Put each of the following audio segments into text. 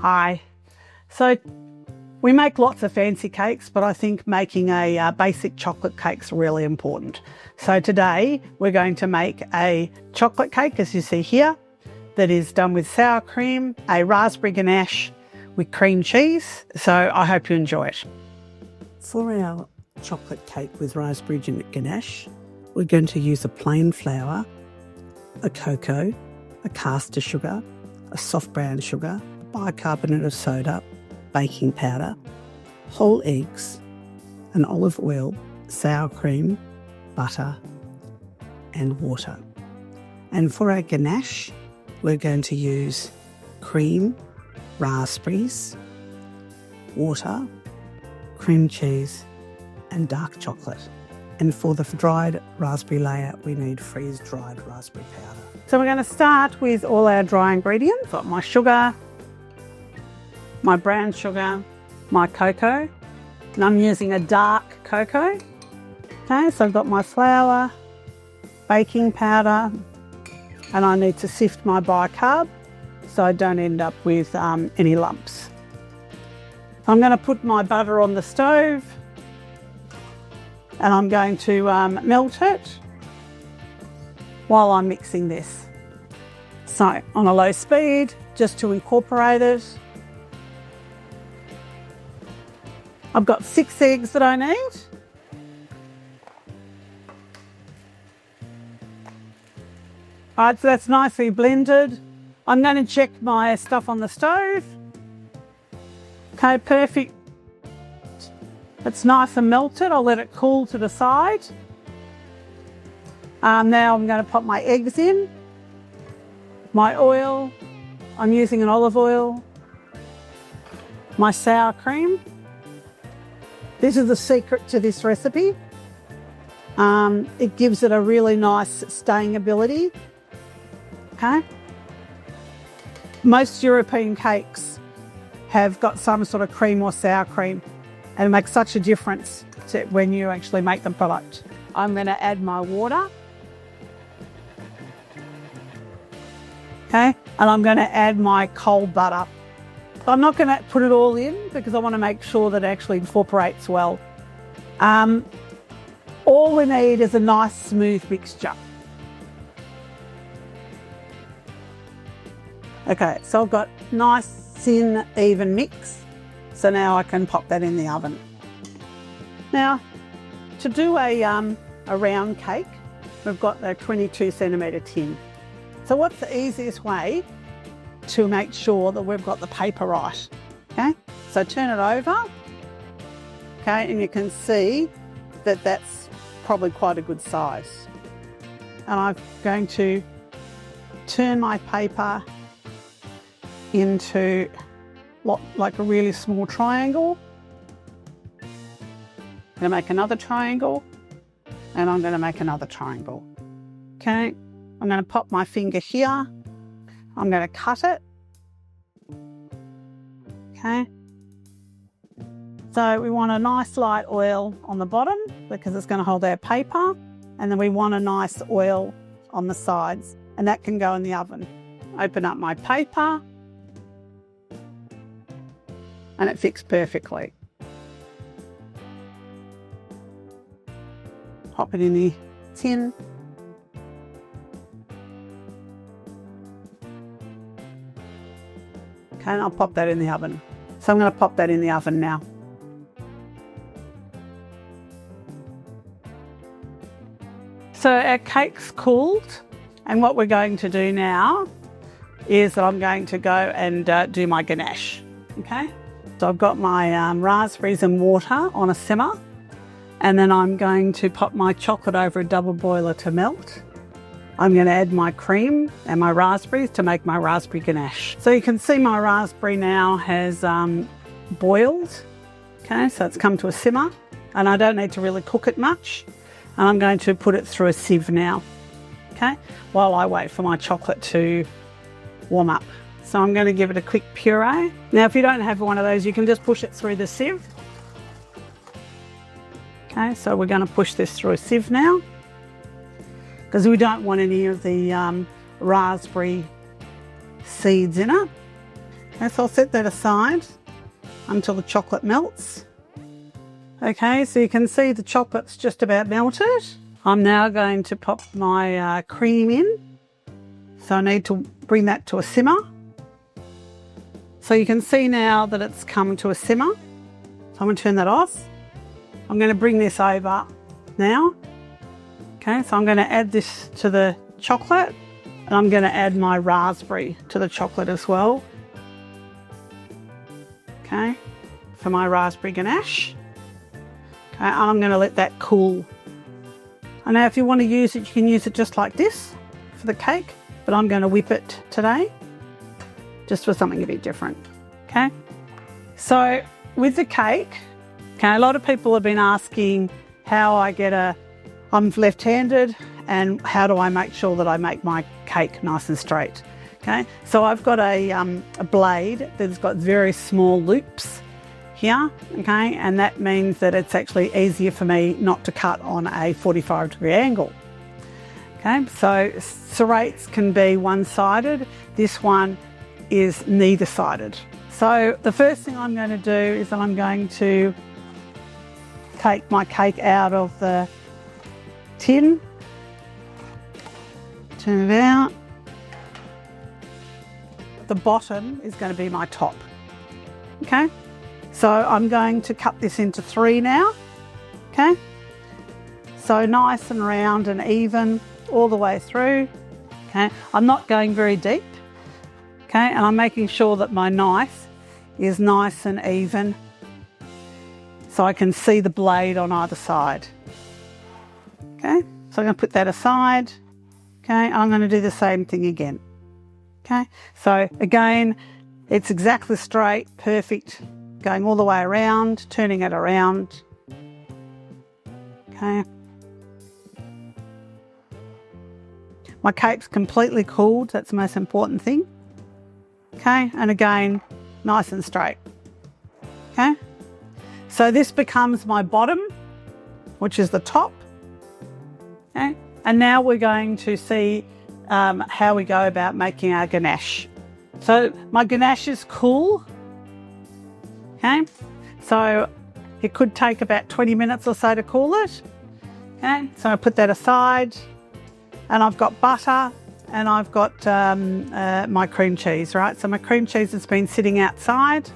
Hi. So we make lots of fancy cakes, but I think making a basic chocolate cake's really important. So today we're going to make a chocolate cake, as you see here, that is done with sour cream, a raspberry ganache with cream cheese. So I hope you enjoy it. For our chocolate cake with raspberry ganache, we're going to use a plain flour, a cocoa, a caster sugar, a soft brown sugar, bicarbonate of soda, baking powder, whole eggs, an olive oil, sour cream, butter and water. And for our ganache, we're going to use cream, raspberries, water, cream cheese and dark chocolate. And for the dried raspberry layer, we need freeze-dried raspberry powder. So we're going to start with all our dry ingredients. Got my sugar, my brown sugar, my cocoa, and I'm using a dark cocoa. Okay, so I've got my flour, baking powder, and I need to sift my bicarb so I don't end up with any lumps. I'm going to put my butter on the stove and I'm going to melt it while I'm mixing this. So on a low speed, just to incorporate it. I've got 6 eggs that I need. All right, so that's nicely blended. I'm going to check my stuff on the stove. Okay, perfect. It's nice and melted. I'll let it cool to the side. Now I'm going to pop my eggs in. My oil, I'm using an olive oil. My sour cream. This is the secret to this recipe. It gives it a really nice staying ability. Okay. Most European cakes have got some sort of cream or sour cream, and it makes such a difference to when you actually make the product. I'm going to add my water. Okay, and I'm going to add my cold butter. I'm not going to put it all in because I want to make sure that it actually incorporates well. All we need is a nice smooth mixture. Okay, so I've got nice thin even mix. So now I can pop that in the oven. Now, to do a round cake, we've got a 22 centimetre tin. So what's the easiest way to make sure that we've got the paper right? Okay, so turn it over. Okay, and you can see that that's probably quite a good size. And I'm going to turn my paper into like a really small triangle. I'm going to make another triangle and I'm going to make another triangle. Okay, I'm going to pop my finger here. I'm going to cut it. Okay. So we want a nice light oil on the bottom because it's going to hold our paper, and then we want a nice oil on the sides, and that can go in the oven. Open up my paper and it fits perfectly. Pop it in the tin. Okay, and I'll pop that in the oven. So I'm going to pop that in the oven now. So our cake's cooled, and what we're going to do now is that I'm going to go and do my ganache. Okay, so I've got my raspberries and water on a simmer, and then I'm going to pop my chocolate over a double boiler to melt. I'm going to add my cream and my raspberries to make my raspberry ganache. So you can see my raspberry now has boiled. Okay, so it's come to a simmer, and I don't need to really cook it much. And I'm going to put it through a sieve now, okay, while I wait for my chocolate to warm up. So I'm going to give it a quick puree. Now, if you don't have one of those, you can just push it through the sieve. Okay, so we're going to push this through a sieve now. because we don't want any of the raspberry seeds in it. Okay, so I'll set that aside until the chocolate melts. Okay, so you can see the chocolate's just about melted. I'm now going to pop my cream in. So I need to bring that to a simmer. So you can see now that it's come to a simmer. So I'm going to turn that off. I'm going to bring this over now. Okay, so I'm going to add this to the chocolate, and I'm going to add my raspberry to the chocolate as well. Okay, for my raspberry ganache. Okay, and I'm going to let that cool. And now if you want to use it, you can use it just like this for the cake, but I'm going to whip it today just for something a bit different. Okay, so with the cake, okay, a lot of people have been asking how I get I'm left-handed, and how do I make sure that I make my cake nice and straight? Okay, so I've got a blade that's got very small loops here, okay, and that means that it's actually easier for me not to cut on a 45-degree angle. Okay, so serrates can be one-sided. This one is neither-sided. So the first thing I'm going to do is that I'm going to take my cake out of the tin, turn it out. The bottom is going to be my top. Okay, so I'm going to cut this into 3 now. Okay, so nice and round and even all the way through. Okay, I'm not going very deep. Okay, and I'm making sure that my knife is nice and even so I can see the blade on either side. Okay, so I'm going to put that aside. Okay, I'm going to do the same thing again. Okay, so again, it's exactly straight, perfect, going all the way around, turning it around. Okay. My cake's completely cooled, that's the most important thing. Okay, and again, nice and straight. Okay, so this becomes my bottom, which is the top. Okay, and now we're going to see how we go about making our ganache. So my ganache is cool. Okay, so it could take about 20 minutes or so to cool it. Okay, so I put that aside, and I've got butter and I've got my cream cheese, right? So my cream cheese has been sitting outside.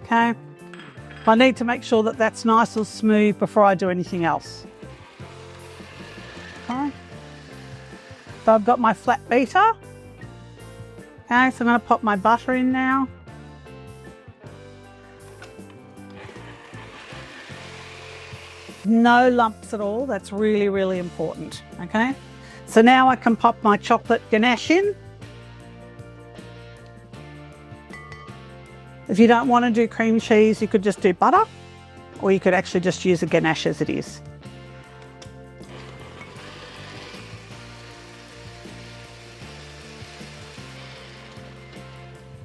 Okay, I need to make sure that that's nice and smooth before I do anything else. Okay, so I've got my flat beater. Okay, so I'm going to pop my butter in now. No lumps at all, that's really, really important. Okay, so now I can pop my chocolate ganache in. If you don't want to do cream cheese, you could just do butter, or you could actually just use a ganache as it is.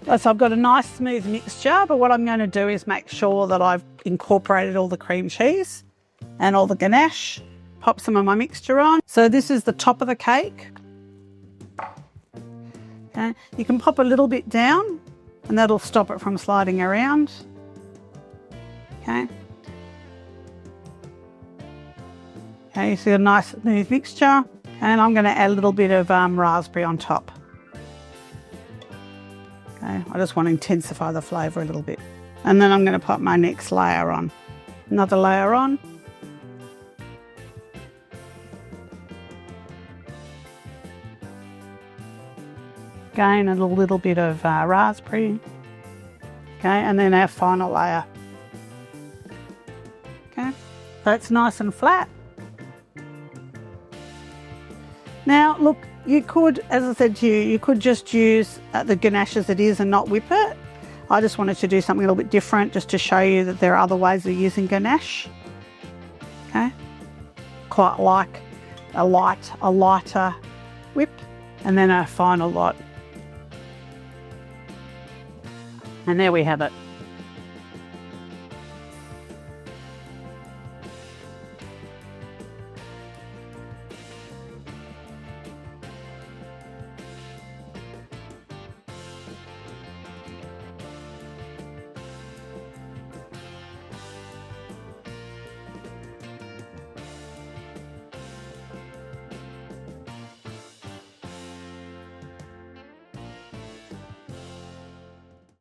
So I've got a nice smooth mixture, but what I'm going to do is make sure that I've incorporated all the cream cheese and all the ganache. Pop some of my mixture on. So this is the top of the cake. Okay. You can pop a little bit down and that'll stop it from sliding around. Okay. Okay, you see a nice smooth mixture, and I'm going to add a little bit of raspberry on top. Okay, I just want to intensify the flavour a little bit. And then I'm going to pop my next layer on. Another layer on. Again, a little bit of raspberry. Okay, and then our final layer. Okay, so it's nice and flat. Now, look, you could, as I said to you, you could just use the ganache as it is and not whip it. I just wanted to do something a little bit different just to show you that there are other ways of using ganache. Okay, quite like a lighter whip, and then a final lot. And there we have it.